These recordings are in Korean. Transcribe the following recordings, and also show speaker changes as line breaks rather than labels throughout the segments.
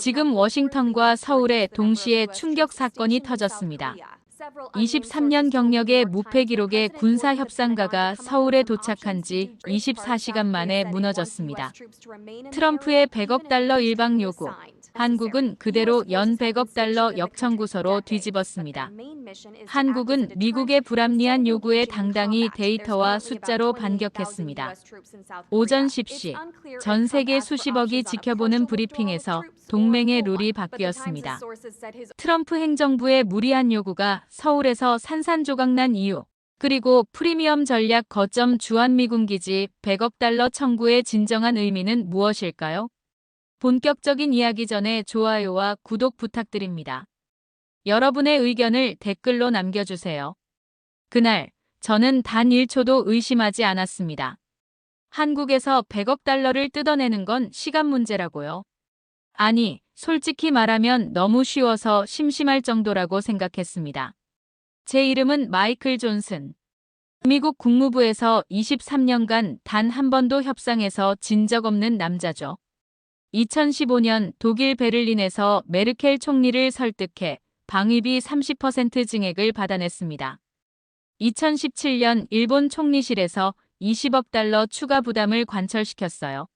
지금 워싱턴과 서울에 동시에 충격 사건이 터졌습니다. 23년 경력의 무패 기록의 군사 협상가가 서울에 도착한 지 24시간 만에 무너졌습니다. 트럼프의 100억 달러 일방 요구, 한국은 그대로 연 100억 달러 역청구서로 뒤집었습니다. 한국은 미국의 불합리한 요구에 당당히 데이터와 숫자로 반격했습니다. 오전 10시, 전 세계 수십억이 지켜보는 브리핑에서 동맹의 룰이 바뀌었습니다. 트럼프 행정부의 무리한 요구가 서울에서 산산조각난 이유, 그리고 프리미엄 전략 거점 주한미군기지 100억 달러 청구의 진정한 의미는 무엇일까요? 본격적인 이야기 전에 좋아요와 구독 부탁드립니다. 여러분의 의견을 댓글로 남겨주세요. 그날, 저는 단 1초도 의심하지 않았습니다. 한국에서 100억 달러를 뜯어내는 건 시간 문제라고요. 아니, 솔직히 말하면 너무 쉬워서 심심할 정도라고 생각했습니다. 제 이름은 마이클 존슨. 미국 국무부에서 23년간 단 한 번도 협상에서 진 적 없는 남자죠. 2015년 독일 베를린에서 메르켈 총리를 설득해 방위비 30% 증액을 받아냈습니다. 2017년 일본 총리실에서 20억 달러 추가 부담을 관철시켰어요.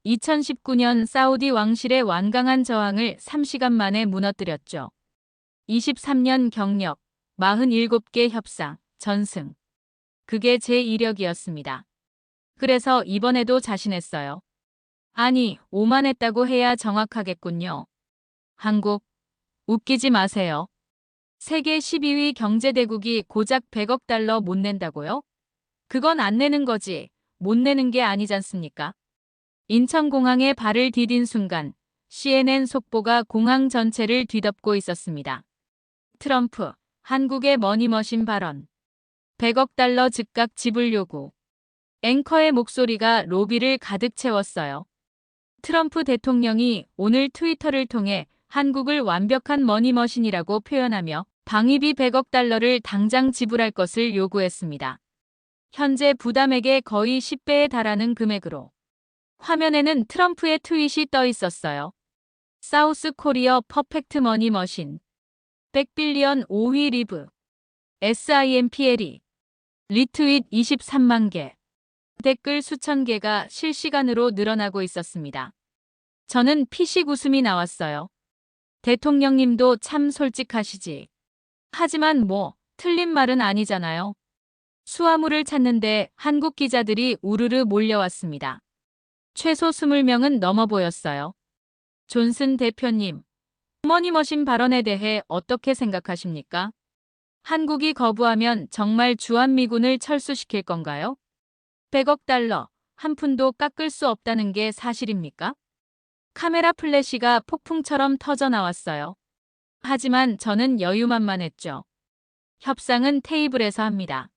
2019년 사우디 왕실의 완강한 저항을 3시간 만에 무너뜨렸죠. 23년 경력, 47개 협상, 전승. 그게 제 이력이었습니다. 그래서 이번에도 자신했어요. 아니, 오만했다고 해야 정확하겠군요. 한국, 웃기지 마세요. 세계 12위 경제대국이 고작 100억 달러 못 낸다고요? 그건 안 내는 거지, 못 내는 게 아니잖습니까? 인천공항에 발을 디딘 순간 CNN 속보가 공항 전체를 뒤덮고 있었습니다. 트럼프, 한국의 머니머신 발언. 100억 달러 즉각 지불 요구. 앵커의 목소리가 로비를 가득 채웠어요. 트럼프 대통령이 오늘 트위터를 통해 한국을 완벽한 머니머신이라고 표현하며 방위비 100억 달러를 당장 지불할 것을 요구했습니다. 현재 부담액의 거의 10배에 달하는 금액으로. 화면에는 트럼프의 트윗이 떠 있었어요. 사우스 코리어 퍼펙트 머니 머신. 100빌리언 5위 리브. SIMPLE. 리트윗 23만 개. 댓글 수천 개가 실시간으로 늘어나고 있었습니다. 저는 피식 웃음이 나왔어요. 대통령님도 참 솔직하시지. 하지만 뭐, 틀린 말은 아니잖아요. 수화물을 찾는데 한국 기자들이 우르르 몰려왔습니다. 최소 20명은 넘어 보였어요. 존슨 대표님, 머니머신 발언에 대해 어떻게 생각하십니까? 한국이 거부하면 정말 주한미군을 철수시킬 건가요? 100억 달러, 한 푼도 깎을 수 없다는 게 사실입니까? 카메라 플래시가 폭풍처럼 터져 나왔어요. 하지만 저는 여유만만했죠. 협상은 테이블에서 합니다.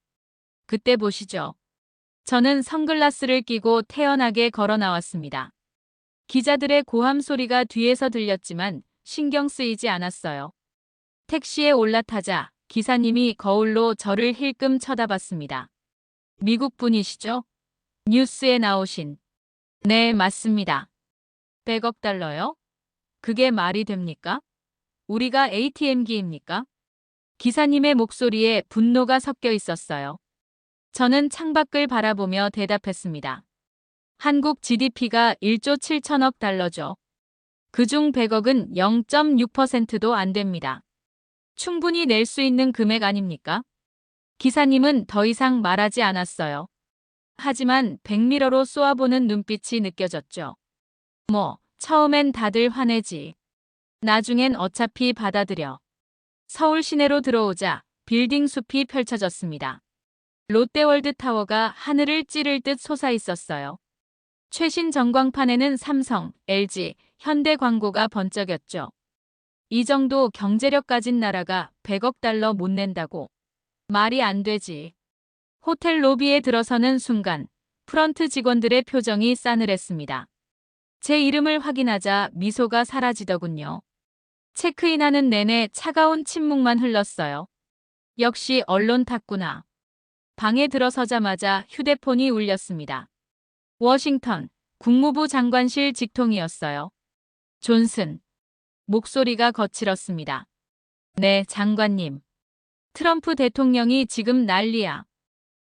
그때 보시죠. 저는 선글라스를 끼고 태연하게 걸어 나왔습니다. 기자들의 고함 소리가 뒤에서 들렸지만 신경 쓰이지 않았어요. 택시에 올라타자 기사님이 거울로 저를 힐끔 쳐다봤습니다. 미국 분이시죠? 뉴스에 나오신. 네, 맞습니다. 100억 달러요? 그게 말이 됩니까? 우리가 ATM기입니까? 기사님의 목소리에 분노가 섞여 있었어요. 저는 창밖을 바라보며 대답했습니다. 한국 GDP가 1조 7천억 달러죠. 그중 100억은 0.6%도 안 됩니다. 충분히 낼 수 있는 금액 아닙니까? 기사님은 더 이상 말하지 않았어요. 하지만 백미러로 쏘아보는 눈빛이 느껴졌죠. 뭐, 처음엔 다들 화내지. 나중엔 어차피 받아들여. 서울 시내로 들어오자 빌딩 숲이 펼쳐졌습니다. 롯데월드 타워가 하늘을 찌를 듯 솟아 있었어요. 최신 전광판에는 삼성, LG, 현대 광고가 번쩍였죠. 이 정도 경제력 가진 나라가 100억 달러 못 낸다고. 말이 안 되지. 호텔 로비에 들어서는 순간 프런트 직원들의 표정이 싸늘했습니다. 제 이름을 확인하자 미소가 사라지더군요. 체크인하는 내내 차가운 침묵만 흘렀어요. 역시 언론 탔구나. 방에 들어서자마자 휴대폰이 울렸습니다. 워싱턴 국무부 장관실 직통이었어요. 존슨, 목소리가 거칠었습니다. 네, 장관님. 트럼프 대통령이 지금 난리야.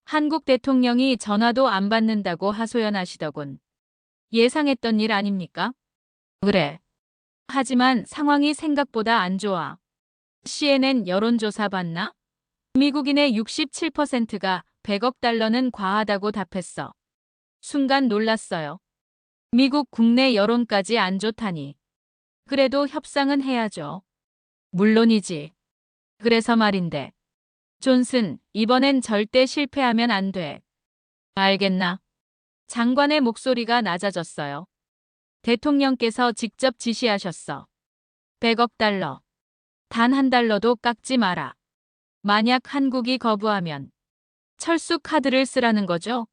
한국 대통령이 전화도 안 받는다고 하소연하시더군. 예상했던 일 아닙니까? 그래. 하지만 상황이 생각보다 안 좋아. CNN 여론조사 봤나? 미국인의 67%가 100억 달러는 과하다고 답했어. 순간 놀랐어요. 미국 국내 여론까지 안 좋다니. 그래도 협상은 해야죠. 물론이지. 그래서 말인데. 존슨, 이번엔 절대 실패하면 안 돼. 알겠나? 장관의 목소리가 낮아졌어요. 대통령께서 직접 지시하셨어. 100억 달러. 단 한 달러도 깎지 마라. 만약 한국이 거부하면 철수 카드를 쓰라는 거죠?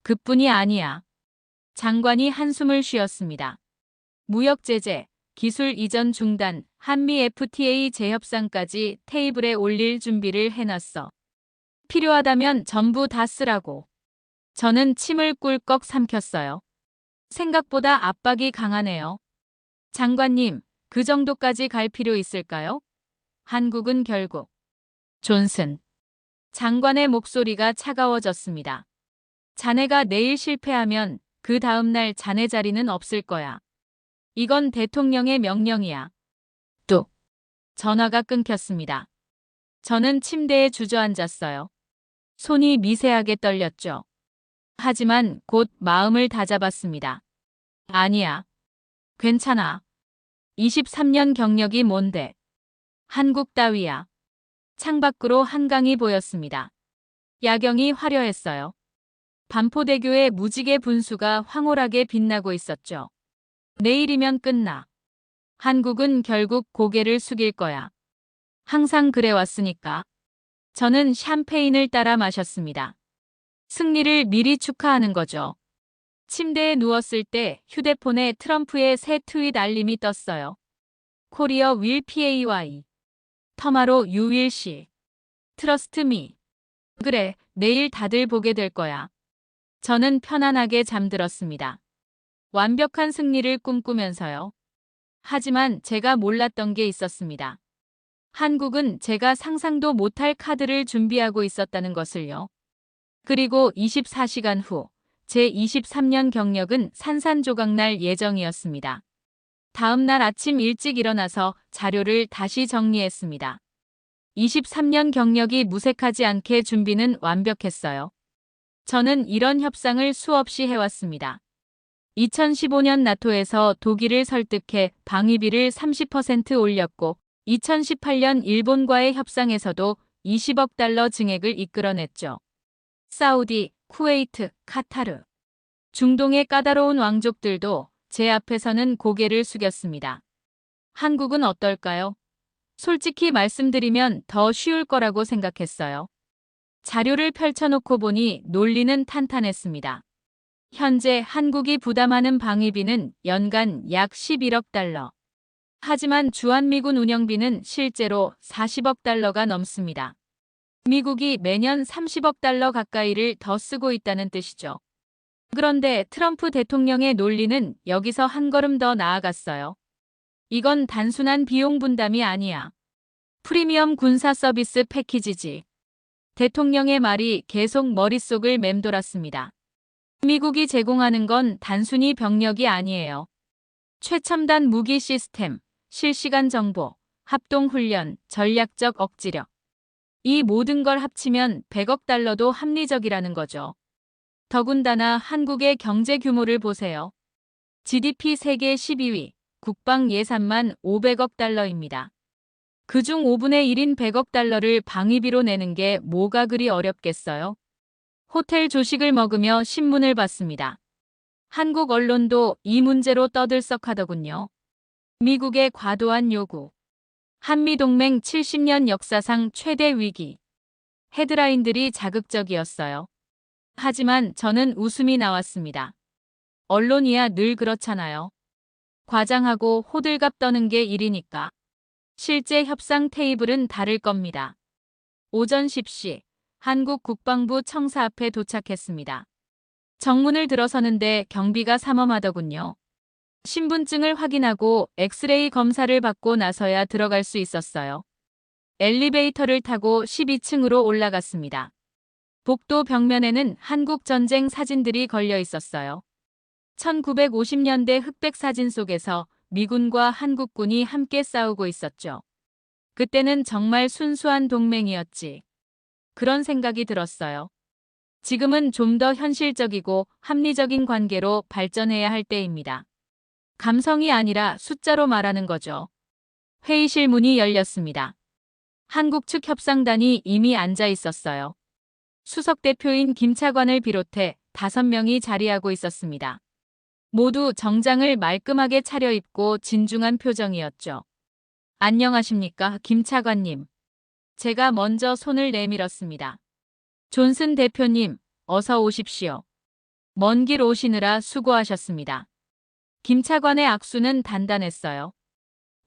그뿐이 아니야. 장관이 한숨을 쉬었습니다. 무역 제재, 기술 이전 중단, 한미 FTA 재협상까지 테이블에 올릴 준비를 해놨어. 필요하다면 전부 다 쓰라고. 저는 침을 꿀꺽 삼켰어요. 생각보다 압박이 강하네요. 장관님, 그 정도까지 갈 필요 있을까요? 한국은 결국. 존슨. 장관의 목소리가 차가워졌습니다. 자네가 내일 실패하면 그 다음날 자네 자리는 없을 거야. 이건 대통령의 명령이야. 뚝. 전화가 끊겼습니다. 저는 침대에 주저앉았어요. 손이 미세하게 떨렸죠. 하지만 곧 마음을 다잡았습니다. 아니야. 괜찮아. 23년 경력이 뭔데. 한국 따위야. 창밖으로 한강이 보였습니다. 야경이 화려했어요. 반포대교의 무지개 분수가 황홀하게 빛나고 있었죠. 내일이면 끝나. 한국은 결국 고개를 숙일 거야. 항상 그래왔으니까. 저는 샴페인을 따라 마셨습니다. 승리를 미리 축하하는 거죠. 침대에 누웠을 때 휴대폰에 트럼프의 새 트윗 알림이 떴어요. 코리어 윌 PAY. 터마로 유 윌 시. 트러스트 미. 그래, 내일 다들 보게 될 거야. 저는 편안하게 잠들었습니다. 완벽한 승리를 꿈꾸면서요. 하지만 제가 몰랐던 게 있었습니다. 한국은 제가 상상도 못할 카드를 준비하고 있었다는 것을요. 그리고 24시간 후, 제 23년 경력은 산산조각날 예정이었습니다. 다음 날 아침 일찍 일어나서 자료를 다시 정리했습니다. 23년 경력이 무색하지 않게 준비는 완벽했어요. 저는 이런 협상을 수없이 해왔습니다. 2015년 나토에서 독일을 설득해 방위비를 30% 올렸고 2018년 일본과의 협상에서도 20억 달러 증액을 이끌어냈죠. 사우디, 쿠웨이트, 카타르. 중동의 까다로운 왕족들도 제 앞에서는 고개를 숙였습니다. 한국은 어떨까요? 솔직히 말씀드리면 더 쉬울 거라고 생각했어요. 자료를 펼쳐놓고 보니 논리는 탄탄했습니다. 현재 한국이 부담하는 방위비는 연간 약 11억 달러. 하지만 주한미군 운영비는 실제로 40억 달러가 넘습니다. 미국이 매년 30억 달러 가까이를 더 쓰고 있다는 뜻이죠. 그런데 트럼프 대통령의 논리는 여기서 한 걸음 더 나아갔어요. 이건 단순한 비용 분담이 아니야. 프리미엄 군사 서비스 패키지지. 대통령의 말이 계속 머릿속을 맴돌았습니다. 미국이 제공하는 건 단순히 병력이 아니에요. 최첨단 무기 시스템, 실시간 정보, 합동훈련, 전략적 억지력. 이 모든 걸 합치면 100억 달러도 합리적이라는 거죠. 더군다나 한국의 경제 규모를 보세요. GDP 세계 12위, 국방 예산만 500억 달러입니다. 그중 5분의 1인 100억 달러를 방위비로 내는 게 뭐가 그리 어렵겠어요? 호텔 조식을 먹으며 신문을 봤습니다. 한국 언론도 이 문제로 떠들썩하더군요. 미국의 과도한 요구. 한미동맹 70년 역사상 최대 위기. 헤드라인들이 자극적이었어요. 하지만 저는 웃음이 나왔습니다. 언론이야 늘 그렇잖아요. 과장하고 호들갑 떠는 게 일이니까. 실제 협상 테이블은 다를 겁니다. 오전 10시 한국 국방부 청사 앞에 도착했습니다. 정문을 들어서는데 경비가 삼엄하더군요. 신분증을 확인하고 엑스레이 검사를 받고 나서야 들어갈 수 있었어요. 엘리베이터를 타고 12층으로 올라갔습니다. 복도 벽면에는 한국전쟁 사진들이 걸려 있었어요. 1950년대 흑백 사진 속에서 미군과 한국군이 함께 싸우고 있었죠. 그때는 정말 순수한 동맹이었지. 그런 생각이 들었어요. 지금은 좀 더 현실적이고 합리적인 관계로 발전해야 할 때입니다. 감성이 아니라 숫자로 말하는 거죠. 회의실 문이 열렸습니다. 한국 측 협상단이 이미 앉아 있었어요. 수석 대표인 김 차관을 비롯해 5명이 자리하고 있었습니다. 모두 정장을 말끔하게 차려입고 진중한 표정이었죠. 안녕하십니까, 김 차관님. 제가 먼저 손을 내밀었습니다. 존슨 대표님, 어서 오십시오. 먼 길 오시느라 수고하셨습니다. 김 차관의 악수는 단단했어요.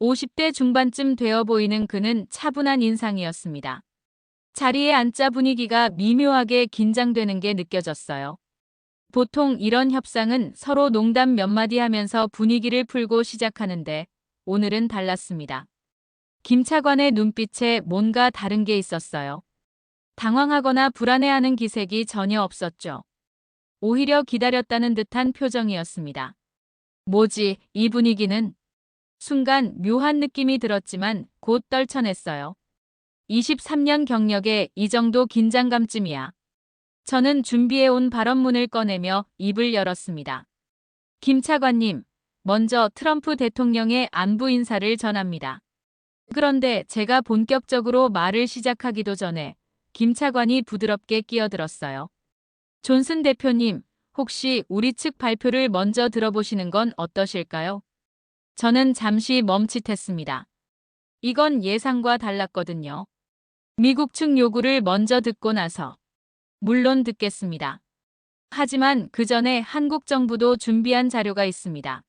50대 중반쯤 되어 보이는 그는 차분한 인상이었습니다. 자리에 앉자 분위기가 미묘하게 긴장되는 게 느껴졌어요. 보통 이런 협상은 서로 농담 몇 마디 하면서 분위기를 풀고 시작하는데 오늘은 달랐습니다. 김 차관의 눈빛에 뭔가 다른 게 있었어요. 당황하거나 불안해하는 기색이 전혀 없었죠. 오히려 기다렸다는 듯한 표정이었습니다. 뭐지, 이 분위기는? 순간 묘한 느낌이 들었지만 곧 떨쳐냈어요. 23년 경력에 이 정도 긴장감쯤이야. 저는 준비해온 발언문을 꺼내며 입을 열었습니다. 김 차관님, 먼저 트럼프 대통령의 안부 인사를 전합니다. 그런데 제가 본격적으로 말을 시작하기도 전에 김 차관이 부드럽게 끼어들었어요. 존슨 대표님, 혹시 우리 측 발표를 먼저 들어보시는 건 어떠실까요? 저는 잠시 멈칫했습니다. 이건 예상과 달랐거든요. 미국 측 요구를 먼저 듣고 나서 물론 듣겠습니다. 하지만 그 전에 한국 정부도 준비한 자료가 있습니다.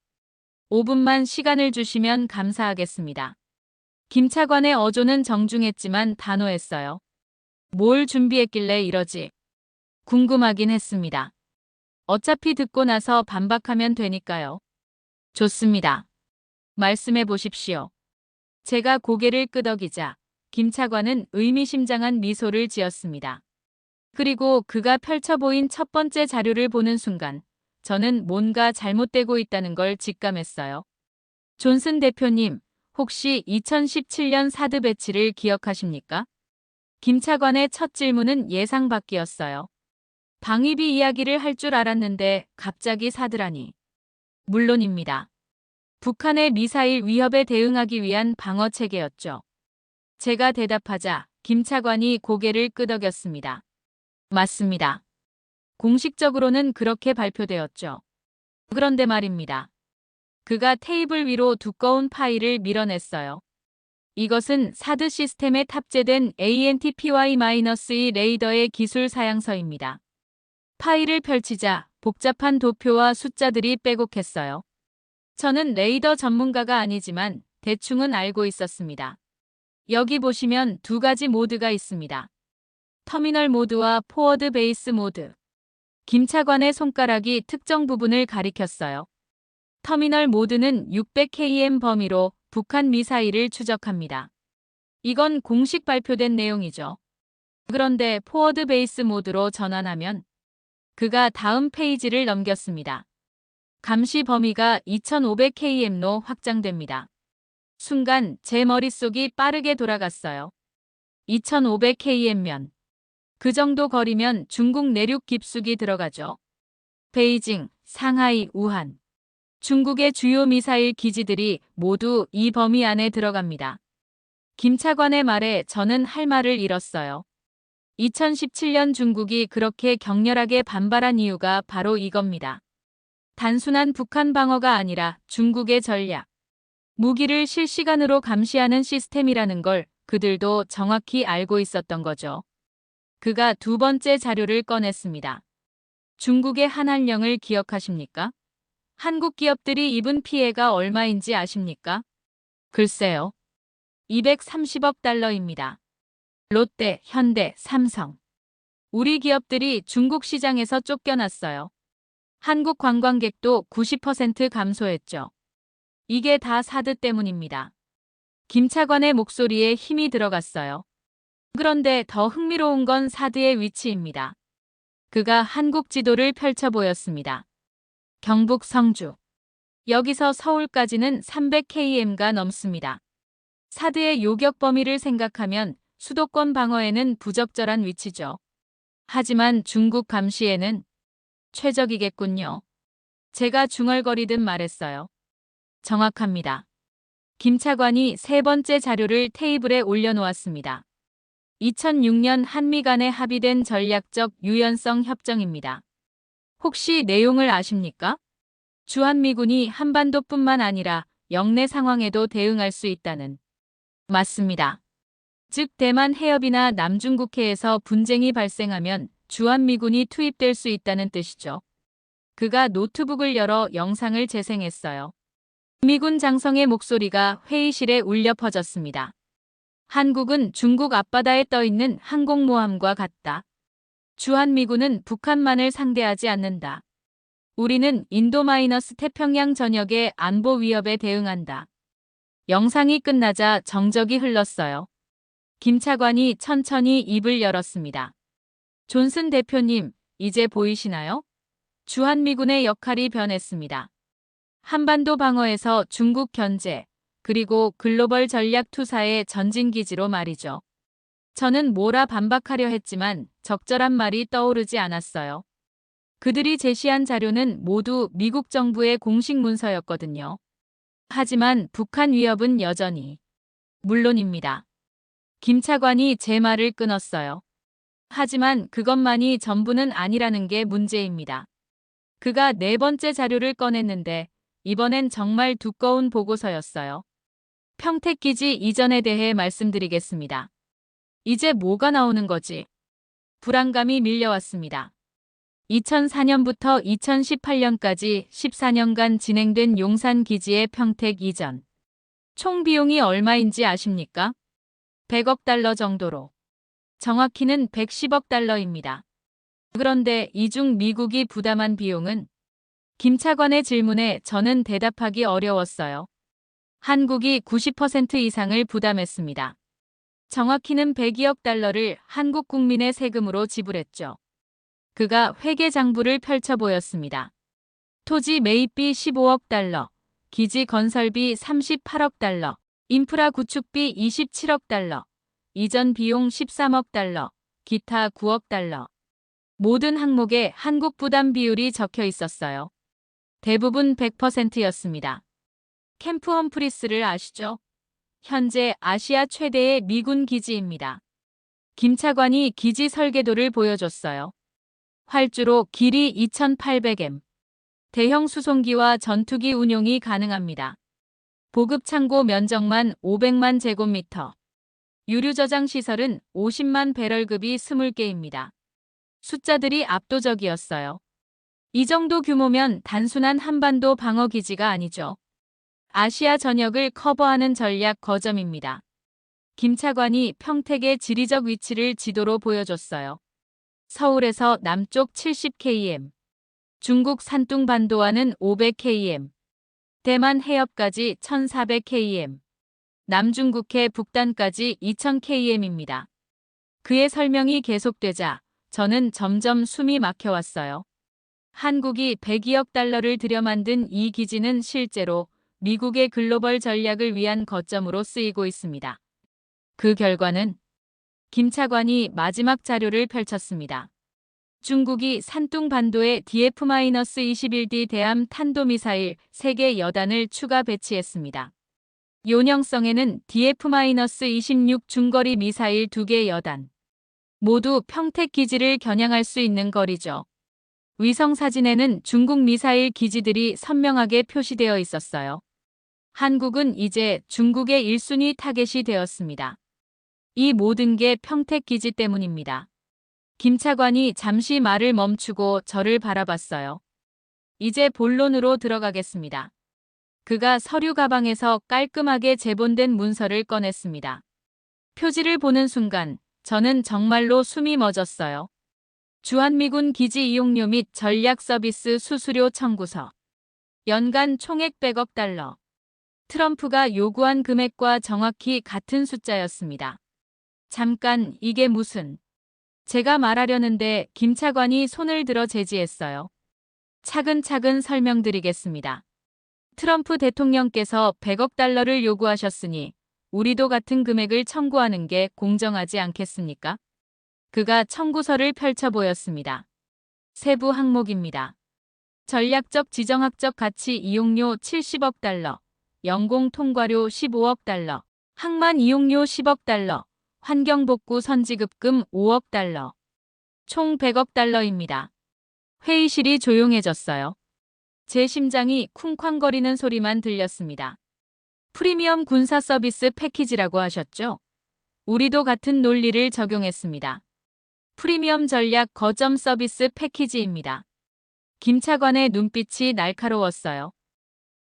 5분만 시간을 주시면 감사하겠습니다. 김 차관의 어조는 정중했지만 단호했어요. 뭘 준비했길래 이러지? 궁금하긴 했습니다. 어차피 듣고 나서 반박하면 되니까요. 좋습니다. 말씀해 보십시오. 제가 고개를 끄덕이자 김 차관은 의미심장한 미소를 지었습니다. 그리고 그가 펼쳐 보인 첫 번째 자료를 보는 순간 저는 뭔가 잘못되고 있다는 걸 직감했어요. 존슨 대표님, 혹시 2017년 사드 배치를 기억하십니까? 김 차관의 첫 질문은 예상 밖이었어요. 방위비 이야기를 할 줄 알았는데 갑자기 사드라니. 물론입니다. 북한의 미사일 위협에 대응하기 위한 방어 체계였죠. 제가 대답하자 김 차관이 고개를 끄덕였습니다. 맞습니다. 공식적으로는 그렇게 발표되었죠. 그런데 말입니다. 그가 테이블 위로 두꺼운 파일을 밀어냈어요. 이것은 사드 시스템에 탑재된 ANTPY-2 레이더의 기술 사양서입니다. 파일을 펼치자 복잡한 도표와 숫자들이 빼곡했어요. 저는 레이더 전문가가 아니지만 대충은 알고 있었습니다. 여기 보시면 두 가지 모드가 있습니다. 터미널 모드와 포워드 베이스 모드. 김 차관의 손가락이 특정 부분을 가리켰어요. 터미널 모드는 600km 범위로 북한 미사일을 추적합니다. 이건 공식 발표된 내용이죠. 그런데 포워드 베이스 모드로 전환하면 그가 다음 페이지를 넘겼습니다. 감시 범위가 2500km로 확장됩니다. 순간 제 머릿속이 빠르게 돌아갔어요. 2500km면 그 정도 거리면 중국 내륙 깊숙이 들어가죠. 베이징, 상하이, 우한. 중국의 주요 미사일 기지들이 모두 이 범위 안에 들어갑니다. 김 차관의 말에 저는 할 말을 잃었어요. 2017년 중국이 그렇게 격렬하게 반발한 이유가 바로 이겁니다. 단순한 북한 방어가 아니라 중국의 전략. 무기를 실시간으로 감시하는 시스템이라는 걸 그들도 정확히 알고 있었던 거죠. 그가 두 번째 자료를 꺼냈습니다. 중국의 한한령을 기억하십니까? 한국 기업들이 입은 피해가 얼마인지 아십니까? 글쎄요. 230억 달러입니다. 롯데, 현대, 삼성. 우리 기업들이 중국 시장에서 쫓겨났어요. 한국 관광객도 90% 감소했죠. 이게 다 사드 때문입니다. 김 차관의 목소리에 힘이 들어갔어요. 그런데 더 흥미로운 건 사드의 위치입니다. 그가 한국 지도를 펼쳐 보였습니다. 경북 성주. 여기서 서울까지는 300km가 넘습니다. 사드의 요격 범위를 생각하면 수도권 방어에는 부적절한 위치죠. 하지만 중국 감시에는 최적이겠군요. 제가 중얼거리듯 말했어요. 정확합니다. 김 차관이 세 번째 자료를 테이블에 올려놓았습니다. 2006년 한미 간에 합의된 전략적 유연성 협정입니다. 혹시 내용을 아십니까? 주한미군이 한반도뿐만 아니라 영내 상황에도 대응할 수 있다는. 맞습니다. 즉 대만 해협이나 남중국해에서 분쟁이 발생하면 주한미군이 투입될 수 있다는 뜻이죠. 그가 노트북을 열어 영상을 재생했어요. 미군 장성의 목소리가 회의실에 울려 퍼졌습니다. 한국은 중국 앞바다에 떠있는 항공모함과 같다. 주한미군은 북한만을 상대하지 않는다. 우리는 인도-태평양 전역의 안보 위협에 대응한다. 영상이 끝나자 정적이 흘렀어요. 김 차관이 천천히 입을 열었습니다. 존슨 대표님, 이제 보이시나요? 주한미군의 역할이 변했습니다. 한반도 방어에서 중국 견제, 그리고 글로벌 전략 투사의 전진기지로 말이죠. 저는 뭐라 반박하려 했지만 적절한 말이 떠오르지 않았어요. 그들이 제시한 자료는 모두 미국 정부의 공식 문서였거든요. 하지만 북한 위협은 여전히. 물론입니다. 김 차관이 제 말을 끊었어요. 하지만 그것만이 전부는 아니라는 게 문제입니다. 그가 네 번째 자료를 꺼냈는데 이번엔 정말 두꺼운 보고서였어요. 평택기지 이전에 대해 말씀드리겠습니다. 이제 뭐가 나오는 거지? 불안감이 밀려왔습니다. 2004년부터 2018년까지 14년간 진행된 용산기지의 평택 이전. 총 비용이 얼마인지 아십니까? 100억 달러 정도로. 정확히는 110억 달러입니다. 그런데 이 중 미국이 부담한 비용은? 김 차관의 질문에 저는 대답하기 어려웠어요. 한국이 90% 이상을 부담했습니다. 정확히는 102억 달러를 한국 국민의 세금으로 지불했죠. 그가 회계 장부를 펼쳐 보였습니다. 토지 매입비 15억 달러, 기지 건설비 38억 달러, 인프라 구축비 27억 달러, 이전 비용 13억 달러, 기타 9억 달러. 모든 항목에 한국 부담 비율이 적혀 있었어요. 대부분 100%였습니다. 캠프 험프리스를 아시죠? 현재 아시아 최대의 미군 기지입니다. 김 차관이 기지 설계도를 보여줬어요. 활주로 길이 2800m. 대형 수송기와 전투기 운용이 가능합니다. 보급 창고 면적만 500만 제곱미터. 유류 저장 시설은 50만 배럴급이 20개입니다. 숫자들이 압도적이었어요. 이 정도 규모면 단순한 한반도 방어 기지가 아니죠. 아시아 전역을 커버하는 전략 거점입니다. 김 차관이 평택의 지리적 위치를 지도로 보여줬어요. 서울에서 남쪽 70km, 중국 산둥반도와는 500km, 대만 해협까지 1400km, 남중국해 북단까지 2000km입니다. 그의 설명이 계속되자 저는 점점 숨이 막혀왔어요. 한국이 102억 달러를 들여 만든 이 기지는 실제로 미국의 글로벌 전략을 위한 거점으로 쓰이고 있습니다. 그 결과는? 김 차관이 마지막 자료를 펼쳤습니다. 중국이 산둥반도에 DF-21D 대함 탄도미사일 3개 여단을 추가 배치했습니다. 요령성에는 DF-26 중거리 미사일 2개 여단. 모두 평택 기지를 겨냥할 수 있는 거리죠. 위성 사진에는 중국 미사일 기지들이 선명하게 표시되어 있었어요. 한국은 이제 중국의 1순위 타겟이 되었습니다. 이 모든 게 평택 기지 때문입니다. 김 차관이 잠시 말을 멈추고 저를 바라봤어요. 이제 본론으로 들어가겠습니다. 그가 서류 가방에서 깔끔하게 제본된 문서를 꺼냈습니다. 표지를 보는 순간 저는 정말로 숨이 멎었어요. 주한미군 기지 이용료 및 전략 서비스 수수료 청구서. 연간 총액 100억 달러. 트럼프가 요구한 금액과 정확히 같은 숫자였습니다. 잠깐, 이게 무슨... 제가 말하려는데 김 차관이 손을 들어 제지했어요. 차근차근 설명드리겠습니다. 트럼프 대통령께서 100억 달러를 요구하셨으니 우리도 같은 금액을 청구하는 게 공정하지 않겠습니까? 그가 청구서를 펼쳐 보였습니다. 세부 항목입니다. 전략적 지정학적 가치 이용료 70억 달러, 연공 통과료 15억 달러, 항만 이용료 10억 달러, 환경복구 선지급금 5억 달러. 총 100억 달러입니다. 회의실이 조용해졌어요. 제 심장이 쿵쾅거리는 소리만 들렸습니다. 프리미엄 군사 서비스 패키지라고 하셨죠? 우리도 같은 논리를 적용했습니다. 프리미엄 전략 거점 서비스 패키지입니다. 김 차관의 눈빛이 날카로웠어요.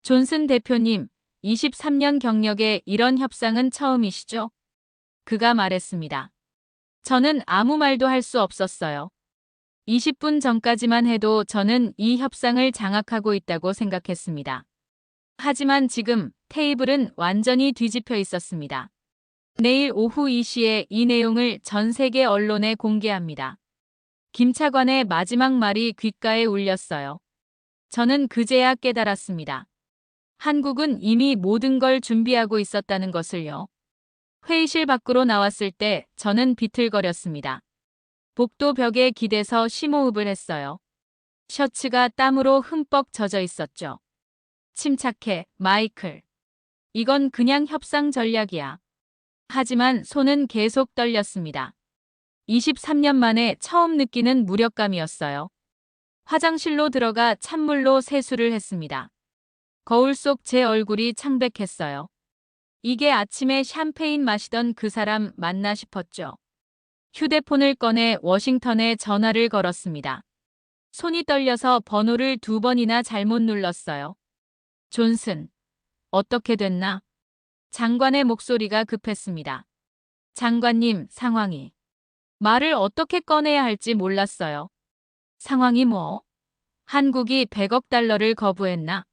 존슨 대표님, 23년 경력에 이런 협상은 처음이시죠? 그가 말했습니다. 저는 아무 말도 할 수 없었어요. 20분 전까지만 해도 저는 이 협상을 장악하고 있다고 생각했습니다. 하지만 지금 테이블은 완전히 뒤집혀 있었습니다. 내일 오후 2시에 이 내용을 전 세계 언론에 공개합니다. 김 차관의 마지막 말이 귓가에 울렸어요. 저는 그제야 깨달았습니다. 한국은 이미 모든 걸 준비하고 있었다는 것을요. 회의실 밖으로 나왔을 때 저는 비틀거렸습니다. 복도 벽에 기대서 심호흡을 했어요. 셔츠가 땀으로 흠뻑 젖어 있었죠. 침착해, 마이클. 이건 그냥 협상 전략이야. 하지만 손은 계속 떨렸습니다. 23년 만에 처음 느끼는 무력감이었어요. 화장실로 들어가 찬물로 세수를 했습니다. 거울 속 제 얼굴이 창백했어요. 이게 아침에 샴페인 마시던 그 사람 맞나 싶었죠. 휴대폰을 꺼내 워싱턴에 전화를 걸었습니다. 손이 떨려서 번호를 2번이나 잘못 눌렀어요. 존슨, 어떻게 됐나? 장관의 목소리가 급했습니다. 장관님, 상황이. 말을 어떻게 꺼내야 할지 몰랐어요. 상황이 뭐? 한국이 100억 달러를 거부했나?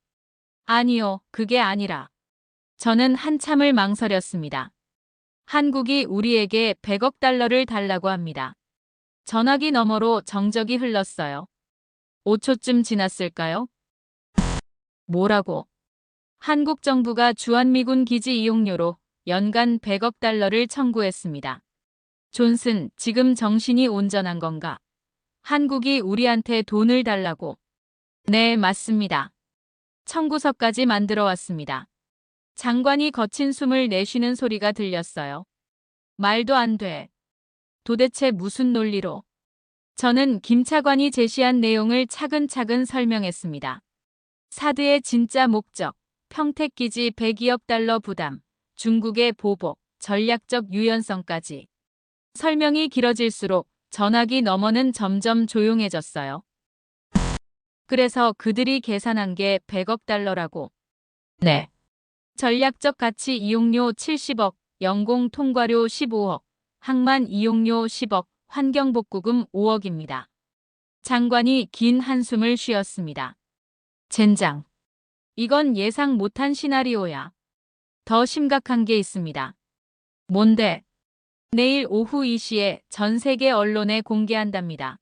아니요, 그게 아니라. 저는 한참을 망설였습니다. 한국이 우리에게 100억 달러를 달라고 합니다. 전화기 너머로 정적이 흘렀어요. 5초쯤 지났을까요? 뭐라고? 한국 정부가 주한미군 기지 이용료로 연간 100억 달러를 청구했습니다. 존슨, 지금 정신이 온전한 건가? 한국이 우리한테 돈을 달라고. 네, 맞습니다. 청구서까지 만들어 왔습니다. 장관이 거친 숨을 내쉬는 소리가 들렸어요. 말도 안 돼. 도대체 무슨 논리로? 저는 김 차관이 제시한 내용을 차근차근 설명했습니다. 사드의 진짜 목적, 평택기지 102억 달러 부담, 중국의 보복, 전략적 유연성까지. 설명이 길어질수록 전화기 너머는 점점 조용해졌어요. 그래서 그들이 계산한 게 100억 달러라고. 네. 전략적 가치 이용료 70억, 연공 통과료 15억, 항만 이용료 10억, 환경복구금 5억입니다. 장관이 긴 한숨을 쉬었습니다. 젠장. 이건 예상 못한 시나리오야. 더 심각한 게 있습니다. 뭔데? 내일 오후 2시에 전 세계 언론에 공개한답니다.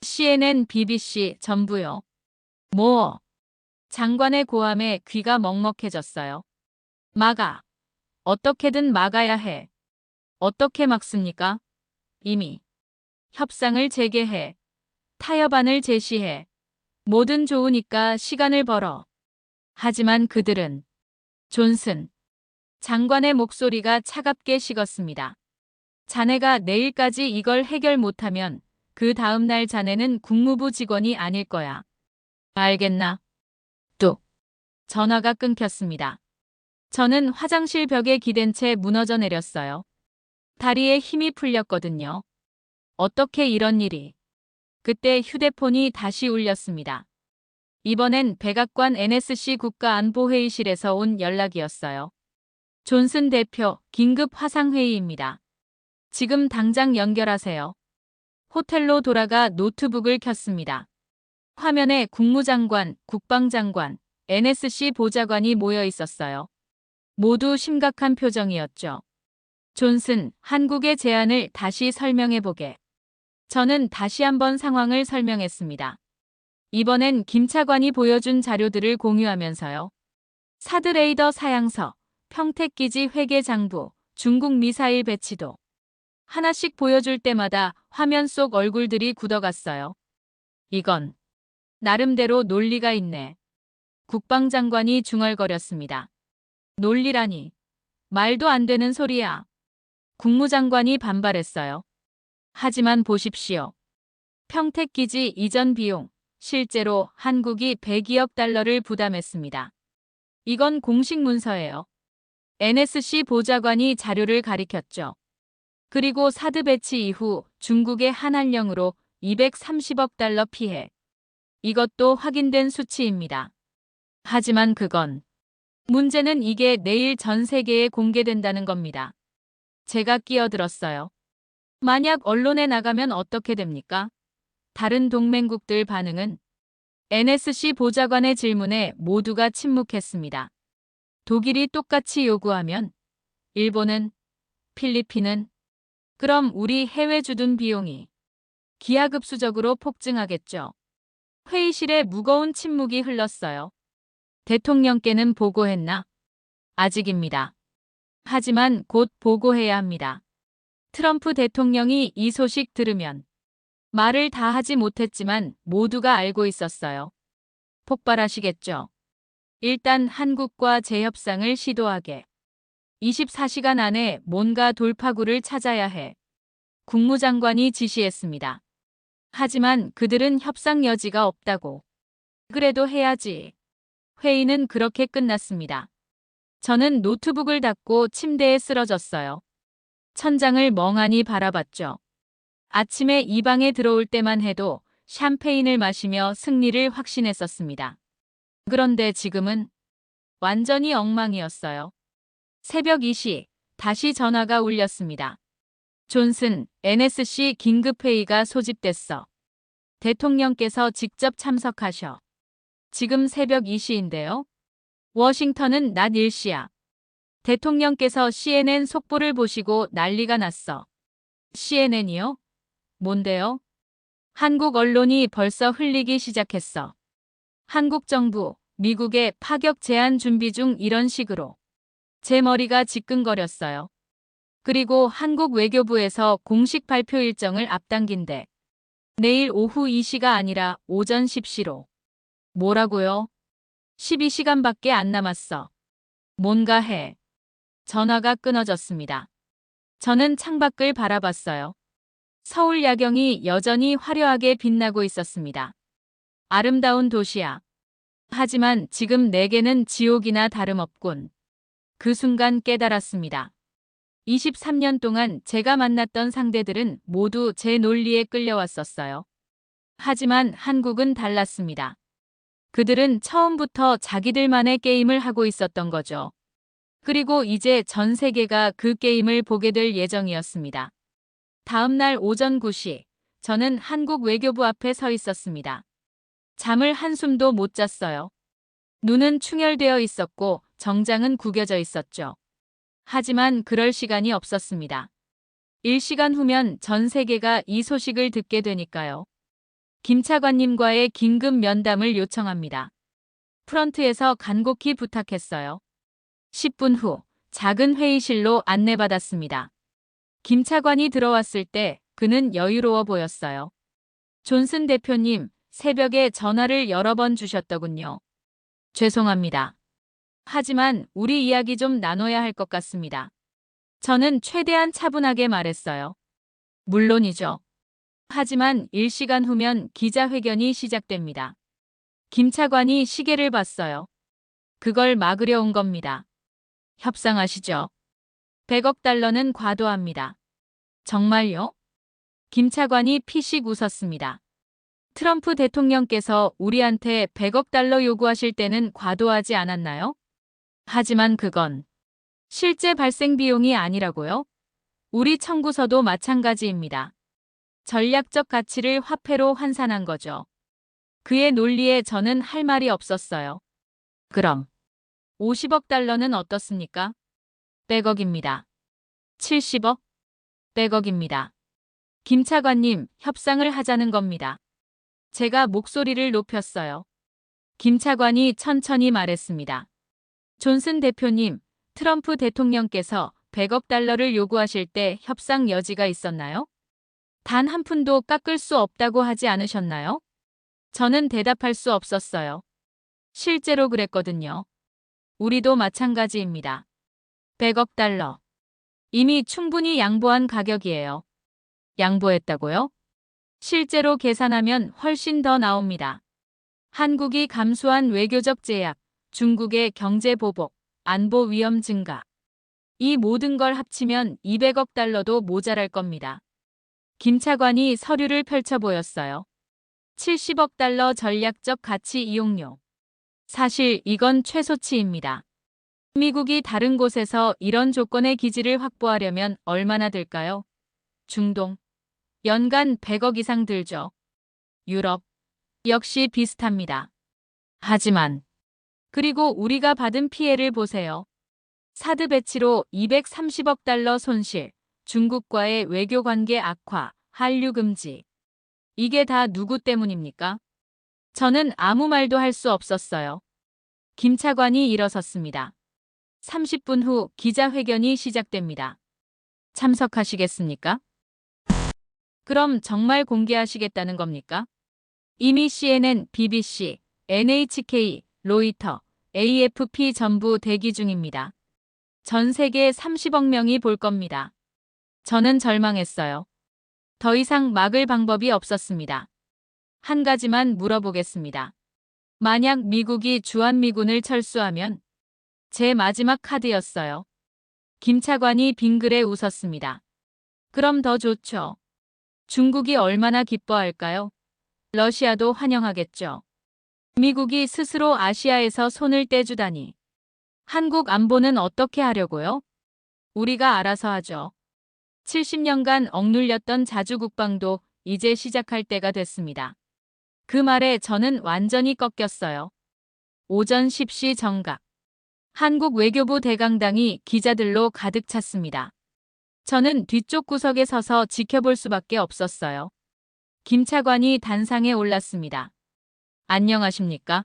CNN, BBC, 전부요. 뭐? 장관의 고함에 귀가 먹먹해졌어요. 막아. 어떻게든 막아야 해. 어떻게 막습니까? 이미. 협상을 재개해. 타협안을 제시해. 뭐든 좋으니까 시간을 벌어. 하지만 그들은. 존슨. 장관의 목소리가 차갑게 식었습니다. 자네가 내일까지 이걸 해결 못하면 그 다음날 자네는 국무부 직원이 아닐 거야. 알겠나? 뚝. 전화가 끊겼습니다. 저는 화장실 벽에 기댄 채 무너져 내렸어요. 다리에 힘이 풀렸거든요. 어떻게 이런 일이. 그때 휴대폰이 다시 울렸습니다. 이번엔 백악관 NSC 국가안보회의실에서 온 연락이었어요. 존슨 대표, 긴급 화상회의입니다. 지금 당장 연결하세요. 호텔로 돌아가 노트북을 켰습니다. 화면에 국무장관, 국방장관, NSC 보좌관이 모여 있었어요. 모두 심각한 표정이었죠. 존슨, 한국의 제안을 다시 설명해보게. 저는 다시 한번 상황을 설명했습니다. 이번엔 김 차관이 보여준 자료들을 공유하면서요. 사드 레이더 사양서, 평택기지 회계장부, 중국 미사일 배치도. 하나씩 보여줄 때마다 화면 속 얼굴들이 굳어갔어요. 이건 나름대로 논리가 있네. 국방장관이 중얼거렸습니다. 논리라니. 말도 안 되는 소리야. 국무장관이 반발했어요. 하지만 보십시오. 평택기지 이전 비용, 실제로 한국이 102억 달러를 부담했습니다. 이건 공식 문서예요. NSC 보좌관이 자료를 가리켰죠. 그리고 사드 배치 이후 중국의 한한령으로 230억 달러 피해. 이것도 확인된 수치입니다. 하지만 문제는 이게 내일 전 세계에 공개된다는 겁니다. 제가 끼어들었어요. 만약 언론에 나가면 어떻게 됩니까? 다른 동맹국들 반응은? NSC 보좌관의 질문에 모두가 침묵했습니다. 독일이 똑같이 요구하면? 일본은? 필리핀은? 그럼 우리 해외 주둔 비용이 기하급수적으로 폭증하겠죠. 회의실에 무거운 침묵이 흘렀어요. 대통령께는 보고했나? 아직입니다. 하지만 곧 보고해야 합니다. 트럼프 대통령이 이 소식 들으면 말을 다 하지 못했지만 모두가 알고 있었어요. 폭발하시겠죠. 일단 한국과 재협상을 시도하게. 24시간 안에 뭔가 돌파구를 찾아야 해. 국무장관이 지시했습니다. 하지만 그들은 협상 여지가 없다고. 그래도 해야지. 회의는 그렇게 끝났습니다. 저는 노트북을 닫고 침대에 쓰러졌어요. 천장을 멍하니 바라봤죠. 아침에 이 방에 들어올 때만 해도 샴페인을 마시며 승리를 확신했었습니다. 그런데 지금은 완전히 엉망이었어요. 새벽 2시 다시 전화가 울렸습니다. 존슨, NSC 긴급회의가 소집됐어. 대통령께서 직접 참석하셔. 지금 새벽 2시인데요. 워싱턴은 낮 1시야. 대통령께서 CNN 속보를 보시고 난리가 났어. CNN이요? 뭔데요? 한국 언론이 벌써 흘리기 시작했어. 한국 정부, 미국의 파격 제안 준비 중 이런 식으로. 제 머리가 지끈거렸어요. 그리고 한국 외교부에서 공식 발표 일정을 앞당긴대. 내일 오후 2시가 아니라 오전 10시로. 뭐라고요? 12시간밖에 안 남았어. 뭔가 해. 전화가 끊어졌습니다. 저는 창밖을 바라봤어요. 서울 야경이 여전히 화려하게 빛나고 있었습니다. 아름다운 도시야. 하지만 지금 내게는 지옥이나 다름없군. 그 순간 깨달았습니다. 23년 동안 제가 만났던 상대들은 모두 제 논리에 끌려왔었어요. 하지만 한국은 달랐습니다. 그들은 처음부터 자기들만의 게임을 하고 있었던 거죠. 그리고 이제 전 세계가 그 게임을 보게 될 예정이었습니다. 다음 날 오전 9시, 저는 한국 외교부 앞에 서 있었습니다. 잠을 한숨도 못 잤어요. 눈은 충혈되어 있었고 정장은 구겨져 있었죠. 하지만 그럴 시간이 없었습니다. 1시간 후면 전 세계가 이 소식을 듣게 되니까요. 김 차관님과의 긴급 면담을 요청합니다. 프런트에서 간곡히 부탁했어요. 10분 후 작은 회의실로 안내받았습니다. 김 차관이 들어왔을 때 그는 여유로워 보였어요. 존슨 대표님, 새벽에 전화를 여러 번 주셨더군요. 죄송합니다. 하지만 우리 이야기 좀 나눠야 할 것 같습니다. 저는 최대한 차분하게 말했어요. 물론이죠. 하지만 1시간 후면 기자회견이 시작됩니다. 김 차관이 시계를 봤어요. 그걸 막으려 온 겁니다. 협상하시죠. 100억 달러는 과도합니다. 정말요? 김 차관이 피식 웃었습니다. 트럼프 대통령께서 우리한테 100억 달러 요구하실 때는 과도하지 않았나요? 하지만 그건 실제 발생 비용이 아니라고요? 우리 청구서도 마찬가지입니다. 전략적 가치를 화폐로 환산한 거죠. 그의 논리에 저는 할 말이 없었어요. 그럼 50억 달러는 어떻습니까? 100억입니다. 70억? 100억입니다. 김 차관님, 협상을 하자는 겁니다. 제가 목소리를 높였어요. 김 차관이 천천히 말했습니다. 존슨 대표님, 트럼프 대통령께서 100억 달러를 요구하실 때 협상 여지가 있었나요? 단 한 푼도 깎을 수 없다고 하지 않으셨나요? 저는 대답할 수 없었어요. 실제로 그랬거든요. 우리도 마찬가지입니다. 100억 달러. 이미 충분히 양보한 가격이에요. 양보했다고요? 실제로 계산하면 훨씬 더 나옵니다. 한국이 감수한 외교적 제약, 중국의 경제 보복, 안보 위험 증가. 이 모든 걸 합치면 200억 달러도 모자랄 겁니다. 김 차관이 서류를 펼쳐 보였어요. 70억 달러 전략적 가치 이용료. 사실 이건 최소치입니다. 미국이 다른 곳에서 이런 조건의 기지를 확보하려면 얼마나 들까요? 중동. 연간 100억 이상 들죠. 유럽. 역시 비슷합니다. 하지만 그리고 우리가 받은 피해를 보세요. 사드 배치로 230억 달러 손실, 중국과의 외교 관계 악화, 한류 금지. 이게 다 누구 때문입니까? 저는 아무 말도 할 수 없었어요. 김 차관이 일어섰습니다. 30분 후 기자회견이 시작됩니다. 참석하시겠습니까? 그럼 정말 공개하시겠다는 겁니까? 이미 CNN, BBC, NHK, 로이터, AFP 전부 대기 중입니다. 전 세계 30억 명이 볼 겁니다. 저는 절망했어요. 더 이상 막을 방법이 없었습니다. 한 가지만 물어보겠습니다. 만약 미국이 주한미군을 철수하면 제 마지막 카드였어요. 김 차관이 빙그레 웃었습니다. 그럼 더 좋죠. 중국이 얼마나 기뻐할까요? 러시아도 환영하겠죠. 미국이 스스로 아시아에서 손을 떼주다니. 한국 안보는 어떻게 하려고요? 우리가 알아서 하죠. 70년간 억눌렸던 자주국방도 이제 시작할 때가 됐습니다. 그 말에 저는 완전히 꺾였어요. 오전 10시 정각. 한국 외교부 대강당이 기자들로 가득 찼습니다. 저는 뒤쪽 구석에 서서 지켜볼 수밖에 없었어요. 김 차관이 단상에 올랐습니다. 안녕하십니까?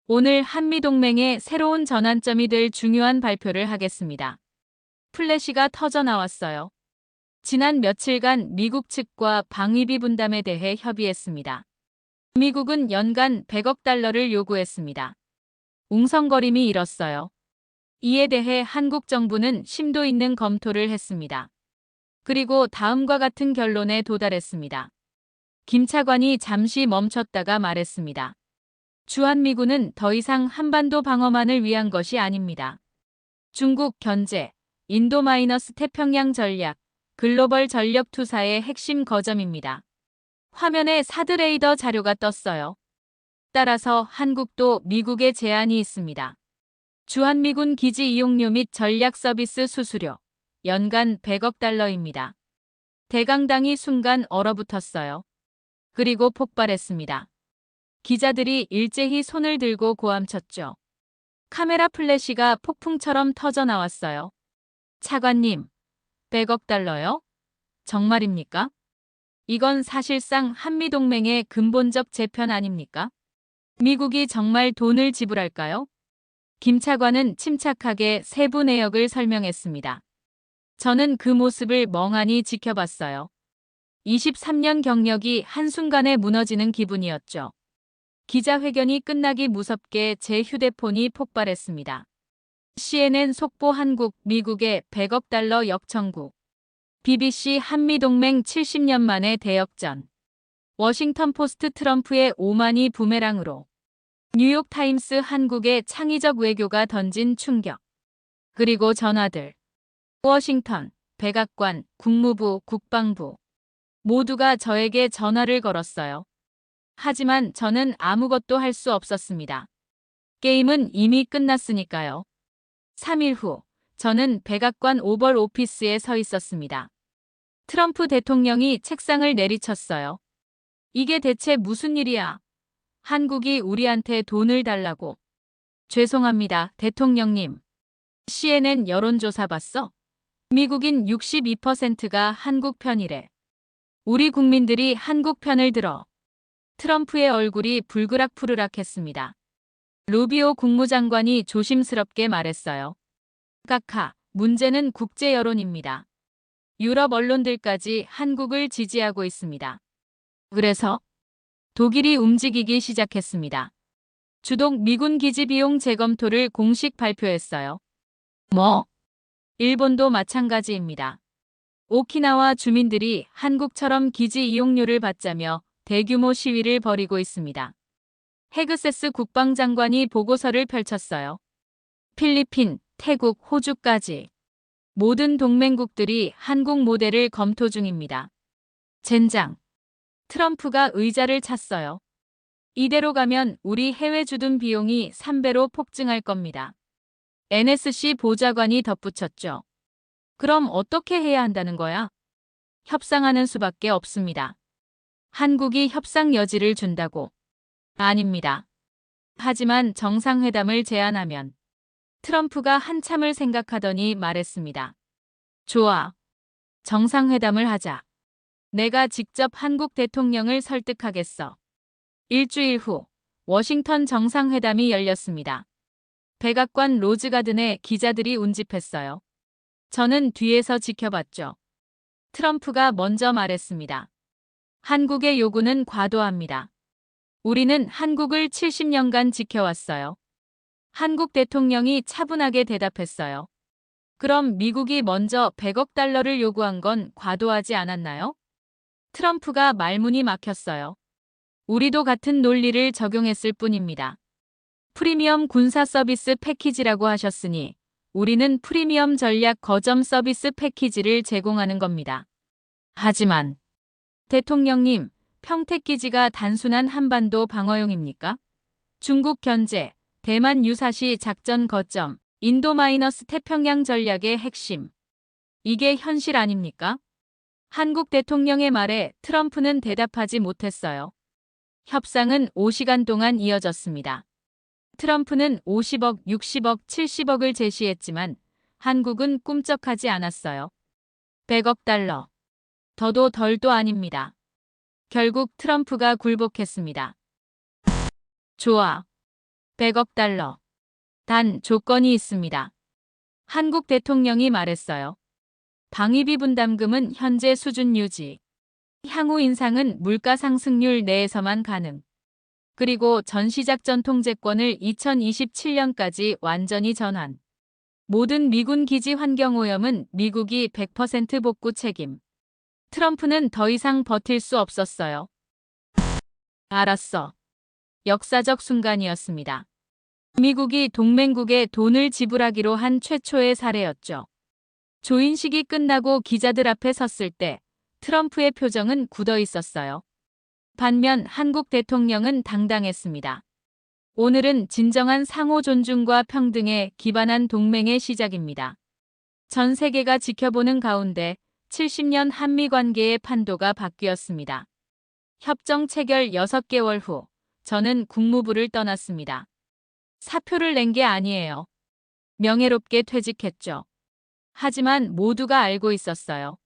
오늘 한미동맹의 새로운 전환점이 될 중요한 발표를 하겠습니다. 플래시가 터져 나왔어요. 지난 며칠간 미국 측과 방위비 분담에 대해 협의했습니다. 미국은 연간 100억 달러를 요구했습니다. 웅성거림이 일었어요. 이에 대해 한국 정부는 심도 있는 검토를 했습니다. 그리고 다음과 같은 결론에 도달했습니다. 김 차관이 잠시 멈췄다가 말했습니다. 주한미군은 더 이상 한반도 방어만을 위한 것이 아닙니다. 중국 견제, 인도-태평양 전략, 글로벌 전력 투사의 핵심 거점입니다. 화면에 사드 레이더 자료가 떴어요. 따라서 한국도 미국의 제안이 있습니다. 주한미군 기지 이용료 및 전략 서비스 수수료, 연간 100억 달러입니다. 대강당이 순간 얼어붙었어요. 그리고 폭발했습니다. 기자들이 일제히 손을 들고 고함쳤죠. 카메라 플래시가 폭풍처럼 터져 나왔어요. 차관님, 100억 달러요? 정말입니까? 이건 사실상 한미동맹의 근본적 재편 아닙니까? 미국이 정말 돈을 지불할까요? 김 차관은 침착하게 세부 내역을 설명했습니다. 저는 그 모습을 멍하니 지켜봤어요. 23년 경력이 한순간에 무너지는 기분이었죠. 기자회견이 끝나기 무섭게 제 휴대폰이 폭발했습니다. CNN 속보 한국, 미국의 100억 달러 역청구. BBC 한미동맹 70년 만의 대역전. 워싱턴 포스트 트럼프의 오만이 부메랑으로. 뉴욕타임스 한국의 창의적 외교가 던진 충격. 그리고 전화들. 워싱턴, 백악관, 국무부, 국방부. 모두가 저에게 전화를 걸었어요. 하지만 저는 아무것도 할 수 없었습니다. 게임은 이미 끝났으니까요. 3일 후, 저는 백악관 오벌 오피스에 서 있었습니다. 트럼프 대통령이 책상을 내리쳤어요. 이게 대체 무슨 일이야? 한국이 우리한테 돈을 달라고. 죄송합니다, 대통령님. CNN 여론조사 봤어? 미국인 62%가 한국 편이래. 우리 국민들이 한국 편을 들어. 트럼프의 얼굴이 불그락푸르락했습니다. 루비오 국무장관이 조심스럽게 말했어요. 각하, 문제는 국제 여론입니다. 유럽 언론들까지 한국을 지지하고 있습니다. 그래서 독일이 움직이기 시작했습니다. 주독 미군 기지 비용 재검토를 공식 발표했어요. 일본도 마찬가지입니다. 오키나와 주민들이 한국처럼 기지 이용료를 받자며 대규모 시위를 벌이고 있습니다. 헤그세스 국방장관이 보고서를 펼쳤어요. 필리핀, 태국, 호주까지 모든 동맹국들이 한국 모델을 검토 중입니다. 젠장. 트럼프가 의자를 찼어요. 이대로 가면 우리 해외 주둔 비용이 3배로 폭증할 겁니다. NSC 보좌관이 덧붙였죠. 그럼 어떻게 해야 한다는 거야? 협상하는 수밖에 없습니다. 한국이 협상 여지를 준다고? 아닙니다. 하지만 정상회담을 제안하면 트럼프가 한참을 생각하더니 말했습니다. 좋아. 정상회담을 하자. 내가 직접 한국 대통령을 설득하겠어. 일주일 후 워싱턴 정상회담이 열렸습니다. 백악관 로즈가든에 기자들이 운집했어요. 저는 뒤에서 지켜봤죠. 트럼프가 먼저 말했습니다. 한국의 요구는 과도합니다. 우리는 한국을 70년간 지켜왔어요. 한국 대통령이 차분하게 대답했어요. 그럼 미국이 먼저 100억 달러를 요구한 건 과도하지 않았나요? 트럼프가 말문이 막혔어요. 우리도 같은 논리를 적용했을 뿐입니다. 프리미엄 군사 서비스 패키지라고 하셨으니 우리는 프리미엄 전략 거점 서비스 패키지를 제공하는 겁니다. 하지만 대통령님, 평택기지가 단순한 한반도 방어용입니까? 중국 견제, 대만 유사시 작전 거점, 인도- 태평양 전략의 핵심. 이게 현실 아닙니까? 한국 대통령의 말에 트럼프는 대답하지 못했어요. 협상은 5시간 동안 이어졌습니다. 트럼프는 50억, 60억, 70억을 제시했지만 한국은 꿈쩍하지 않았어요. 100억 달러. 더도 덜도 아닙니다. 결국 트럼프가 굴복했습니다. 좋아. 100억 달러. 단 조건이 있습니다. 한국 대통령이 말했어요. 방위비 분담금은 현재 수준 유지. 향후 인상은 물가 상승률 내에서만 가능. 그리고 전시작전 통제권을 2027년까지 완전히 전환. 모든 미군 기지 환경 오염은 미국이 100% 복구 책임. 트럼프는 더 이상 버틸 수 없었어요. 알았어. 역사적 순간이었습니다. 미국이 동맹국에 돈을 지불하기로 한 최초의 사례였죠. 조인식이 끝나고 기자들 앞에 섰을 때 트럼프의 표정은 굳어 있었어요. 반면 한국 대통령은 당당했습니다. 오늘은 진정한 상호 존중과 평등에 기반한 동맹의 시작입니다. 전 세계가 지켜보는 가운데 70년 한미 관계의 판도가 바뀌었습니다. 협정 체결 6개월 후 저는 국무부를 떠났습니다. 사표를 낸 게 아니에요. 명예롭게 퇴직했죠. 하지만 모두가 알고 있었어요.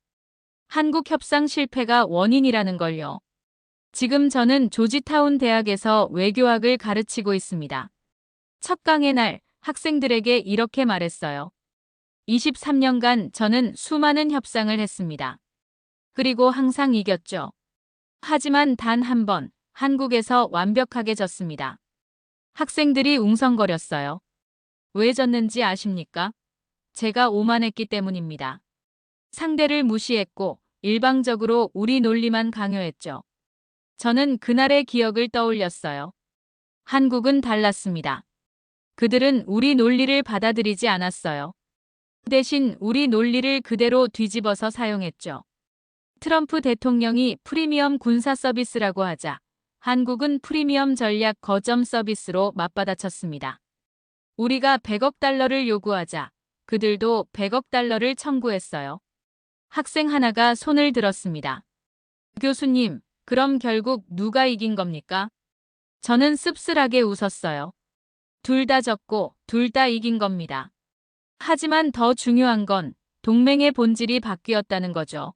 한국 협상 실패가 원인이라는 걸요. 지금 저는 조지타운 대학에서 외교학을 가르치고 있습니다. 첫 강의 날 학생들에게 이렇게 말했어요. 23년간 저는 수많은 협상을 했습니다. 그리고 항상 이겼죠. 하지만 단 한 번 한국에서 완벽하게 졌습니다. 학생들이 웅성거렸어요. 왜 졌는지 아십니까? 제가 오만했기 때문입니다. 상대를 무시했고 일방적으로 우리 논리만 강요했죠. 저는 그날의 기억을 떠올렸어요. 한국은 달랐습니다. 그들은 우리 논리를 받아들이지 않았어요. 대신 우리 논리를 그대로 뒤집어서 사용했죠. 트럼프 대통령이 프리미엄 군사 서비스라고 하자 한국은 프리미엄 전략 거점 서비스로 맞받아쳤습니다. 우리가 100억 달러를 요구하자 그들도 100억 달러를 청구했어요. 학생 하나가 손을 들었습니다. 교수님, 그럼 결국 누가 이긴 겁니까? 저는 씁쓸하게 웃었어요. 둘 다 졌고 둘 다 이긴 겁니다. 하지만 더 중요한 건 동맹의 본질이 바뀌었다는 거죠.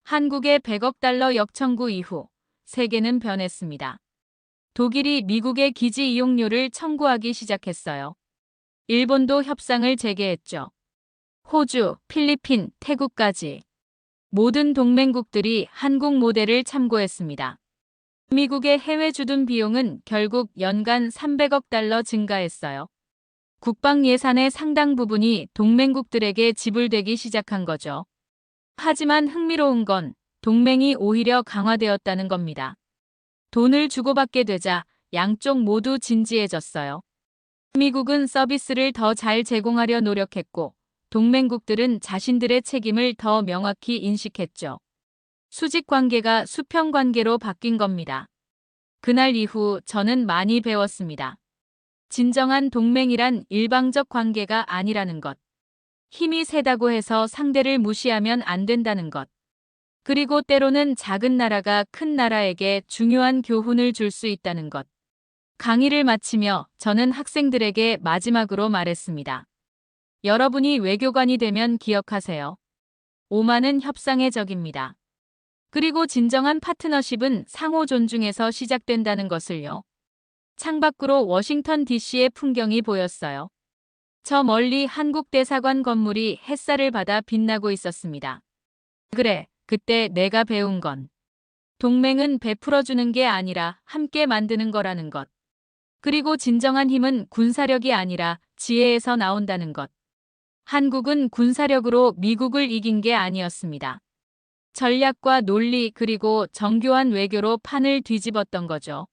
한국의 100억 달러 역청구 이후 세계는 변했습니다. 독일이 미국의 기지 이용료를 청구하기 시작했어요. 일본도 협상을 재개했죠. 호주, 필리핀, 태국까지 모든 동맹국들이 한국 모델을 참고했습니다. 미국의 해외 주둔 비용은 결국 연간 300억 달러 증가했어요. 국방 예산의 상당 부분이 동맹국들에게 지불되기 시작한 거죠. 하지만 흥미로운 건 동맹이 오히려 강화되었다는 겁니다. 돈을 주고받게 되자 양쪽 모두 진지해졌어요. 미국은 서비스를 더 잘 제공하려 노력했고, 동맹국들은 자신들의 책임을 더 명확히 인식했죠. 수직 관계가 수평 관계로 바뀐 겁니다. 그날 이후 저는 많이 배웠습니다. 진정한 동맹이란 일방적 관계가 아니라는 것. 힘이 세다고 해서 상대를 무시하면 안 된다는 것. 그리고 때로는 작은 나라가 큰 나라에게 중요한 교훈을 줄 수 있다는 것. 강의를 마치며 저는 학생들에게 마지막으로 말했습니다. 여러분이 외교관이 되면 기억하세요. 오만은 협상의 적입니다. 그리고 진정한 파트너십은 상호 존중에서 시작된다는 것을요. 창밖으로 워싱턴 DC의 풍경이 보였어요. 저 멀리 한국 대사관 건물이 햇살을 받아 빛나고 있었습니다. 그래, 그때 내가 배운 건 동맹은 베풀어주는 게 아니라 함께 만드는 거라는 것. 그리고 진정한 힘은 군사력이 아니라 지혜에서 나온다는 것. 한국은 군사력으로 미국을 이긴 게 아니었습니다. 전략과 논리 그리고 정교한 외교로 판을 뒤집었던 거죠.